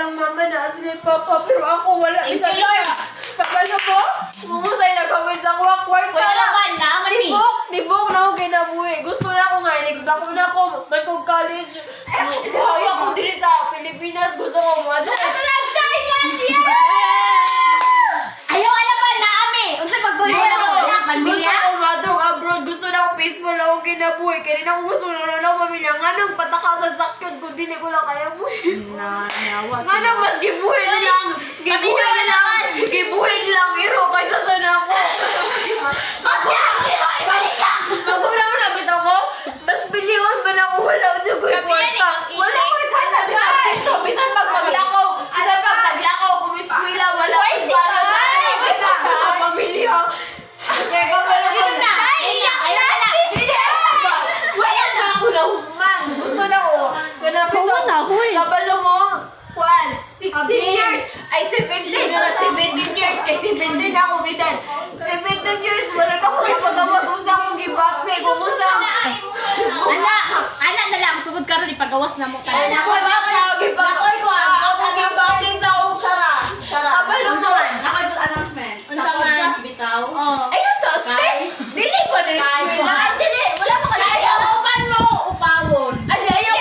silang mama na silang papa, pero ako wala. Isa kabalo mo? Mumusay na gawin sa kwarta na. Tibok na ako kinabuhi. Gusto na ako nga, iligdako na ako. Magkong college. Buhawa ko diri sa Pilipinas. Gusto ko mo. Gusto lang Thailand! Ayaw alaman na ami! Unsa pagtuloy na ako na pamilya? Gusto ko madrog abroad. Gusto na ako peaceful na ako kinabuhi. Kaya rin ako gusto na ako pamilya. Nga nang patakasan sakit ko. Dili ko lang kaya buhi. Nawa Nga nang mas gibuhin lang. Gibuhin lang. Gibuhin lang. Iro kaysa sana ako. Magulang na bit ako. Mas biliwan ba na ako? Wala ko dyan ko yung kwarta. Wala ko yung kwarta. Bisan pag maglakaw. Bisan pag naglakaw. Kumiskwila. Wala ko yung kwarta. Bisan pag ang pamilya. Kaya ka pala ko. Wala na ako na human. Gusto na ko. Kanapit ako. Kabalo mo. 16 years. Ay, 17 na. 17 years. Kay 17 na ako edad. 17 years. Wala na ako ipagawa kung sa akong gibate. Kung sa Anak na lang, sugod ka ron, ipagawas na mo tayo. Wala ko gibate sa akong sara. Kabalo mo. Announcement. Unsa man? Bitaw. Ayun sa step. Dili pa na yung Ay, dili, wala pa ka. Ayaw upan mo. Upawon. Ay, ayaw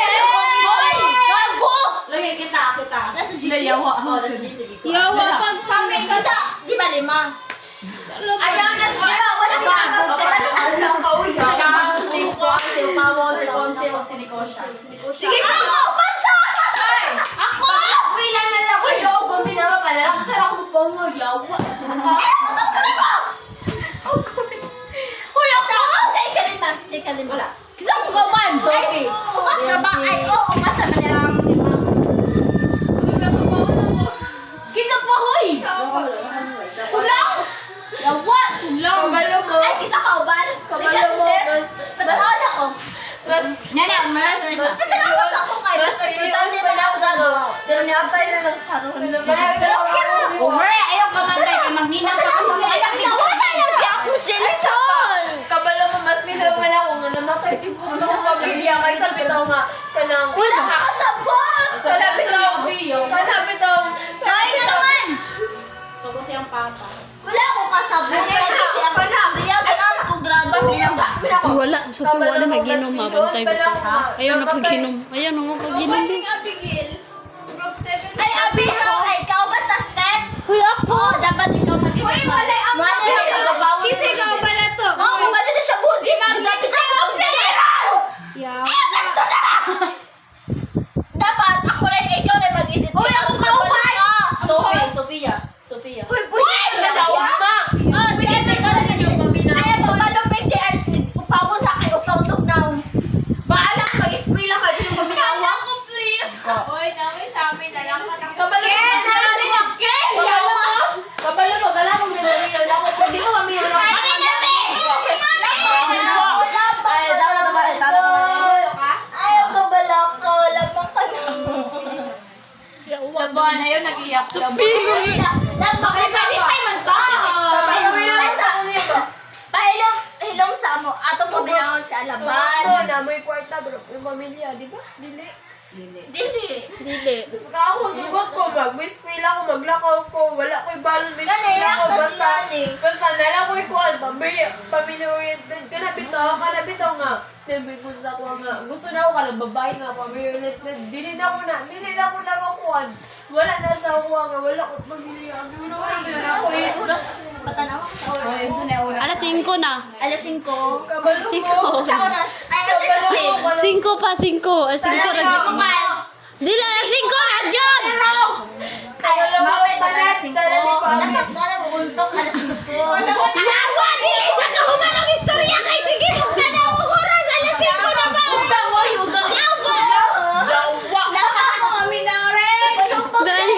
ko. Lagi kita. Nasa GC. Yawa sige ko. Yawa pag kami isa, di ba 5? Ayaw na siya. Wala pa. Ano lang kauya. Si Pawon, si Conce, o si Nicosha. Sige pa. Ako! Pila na lang. Ayaw ko. Pila pa na lang. Sarap ko po mo. Yawa. Hoy, ako! Sa ikalima. Wala. Kisang ko man, Sophie. Upat na ba? Ay, oo, upat na ba nilang 5? Kisang pa, hoy! Tulang! Yawa! Tulang! Kabalo mo. Ay, kita ka, Uban? Kabalo May mo. sir? Patanawan ako. Mas Nana, malas na ito. Patanawan ako kayo. Mas importante pa na ako grado. Pero niabsay na lang karoon. Pero okay mo. Over, ayaw ka man tayo. Magninang ka sa mga alam. Nawasan lang kaya ako Selson! kabalo mo. Mas pinawan ako nga namatay. Tipo na ako pamilya. Kaya sa bitaw nga. Kanang. Wala ka sabot! Kana bitaw. Kana bitaw. Kain na naman! So ko siyang papa. Wala ako kasabot. Kasi ako sa Riyaw. Ganaan ko grado. Wala, so wala maginom mabantay ba ta? Ayaw na paginom. Ayaw na mo paginom. Ay, abi ka! Ay, ikaw ba ta step? Uy, ako! Oo, dapat ikaw mag-ibig. Uy, wala ang Kasi ikaw ba na to? Oo, kung wala na siya buzi. Dapat ikaw sa liraw! Ay, ang sakto na! Dapat ako rin, ikaw rin mag-edit. Uy, ako kaupan! Sofia. Uy, buzi! Oh, sige, ikaw rin yung pamina. Ay, pamalong pwede ang upawon sa akin, upawon na. Baalang mag-eskwela ka din yung pamilya ko, please. Kabalo mo. Kabalo mo. Gala mo rin ako. Pwede mo kami yung Ayaw ka bala ka, wala pang Labuan na yun, nag-iyak. Hilong sa mo. Ato pa binangon sa Alaban. na may kwarta, bro. Yung pamilya, di ba? Dili. Dili. Dili. Saka ako, sugot ko, mag-eskwela ako, maglakaw ko, wala ko ibalon, may Gani, eskwela ako, yaktas basta, gani. basta nala ko ikuan, pamilya-oriented, kanabitaw nga, may punta ko nga, gusto na ako ka lang, babae nga, pamilya-oriented, dili na ko na makuan, wala na sa uwa nga, wala ko pamilya, wala ko Oras. Matanaw ako sa oras. Alas 5 na. Alas 5. kabalo mo, 5. Sa oras. Ay, alas 5. 5 pa, 5. 5 na dyan. Dili na 5 na dyan! Ay, mawet Tara, alas 5. tara, di pa. Dapat ka na buuntok alas 5. Alawa, dili siya kahuman ng istorya kay sige mo ka na oras. Alas 5 na ba? Dapat ko kami na oras. Dali.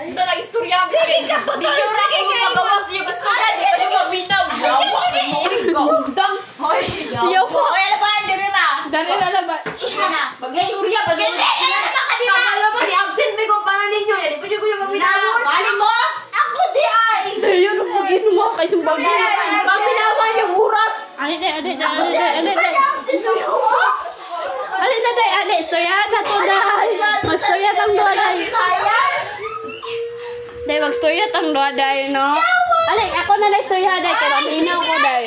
ito na istorya mo. Sige ka po, Di nyo rin kung magawas niyo gusto na, di ba yung maminaw? Yawa, may ikaw. Yaw po. Oy, ano ba? Dili na. Dali na naman. Iha na. Mag-istorya, Hindi na naman ka di ba? Kabalo mo, di-absent may kumpara ninyo. Yan, di ko yung maminaw. Bali mo? Ako di ay. Ayun, ang paginom mo kay sumbang. Maminawan yung oras. Ani, ani, Ako di ay. ani, Di ba ani. niya absent ako? Ali na day, ali, istoryahan na to day. magstorya tang duha day no. Ali, ako na na istorya day kay maminaw ko day.